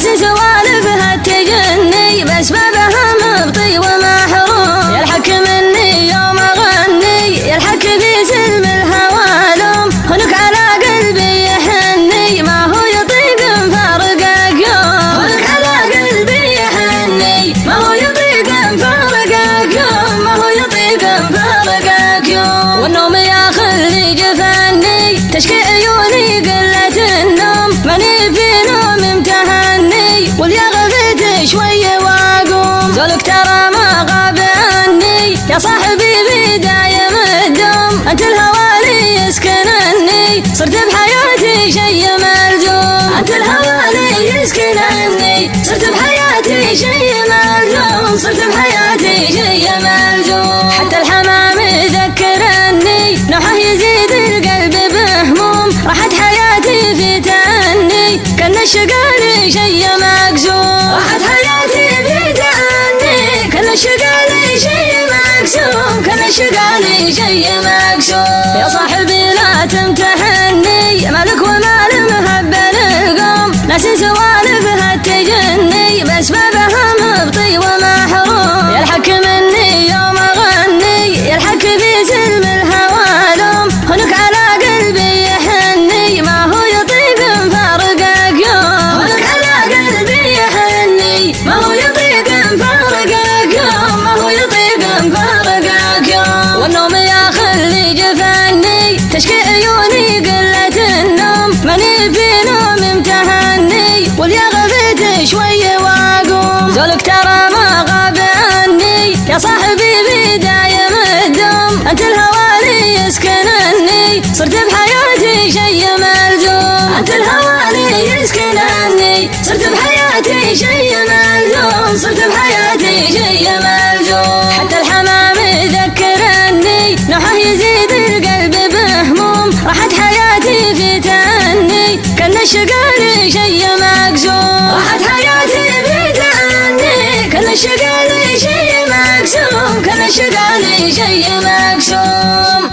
ناس سوالفها تجني بأسبابها مبطي ومحروم، يلحك مني يوم أغني يلحك في سلم الهوالم، هنك على قلبي يحني ما هو يطيق مفارقك يوم، هنك على قلبي يحني ما هو يطيق مفارقك يوم، ما هو يطيق مفارقك يوم. والنوم ياخذني جفني تشكي عيوني قلة النوم، ماني في نوم امتهني واليغفت شوي واقوم، زولك ترى ما غاب عني يا صاحبي في دايم الدوم، انت الهوالي يسكنني صرت بحياتي شي ملزوم، انت الهوالي يسكنني صرت بحياتي شي ملزوم، صرت بحياتي شي ملزوم. حتى الحمام يذكرني نوحه يزيد القلب بهموم، راحت حياتي في تأني كان الشقالي شي مقسوم، راحت حياتي في تأني كان الشقالي شي مقسوم، كان الشقالي شي مقسوم. يا صاحبي لا تمتحني مالك ومال مهبل القوم، ناس سوالفها تجني بأسبابها مبطي ومحروم، يلحك مني يوم أغني يلحك في سلم الهوالم، هنك على قلبي يحني ما هو يطيق مفارقك يوم، هنك على قلبي يحني ما هو يطيق مفارقك يوم، ما هو يطيق مفارقك يوم. والنوم ياخذني جفني تشكي عيوني قلة النوم، ماني في نوم امتهني واليغفت شوي واقوم، زولك ترى ما غاب عني يا صاحبي في دايم الدوم، انت الهوالي يسكنني صرت بحياتي شي ملزوم، انت الهوالي يسكنني صرت بحياتي شي ملزوم، صرت بحياتي شي ملزوم. حتى الحمام يذكرني نوحه يزيد القلب بهموم، راحت حياتي في تأني كان الشقالي شي مقسوم، راحت حياتي في تأني كان الشقالي شي مقسوم، كان الشقالي شي مقسوم.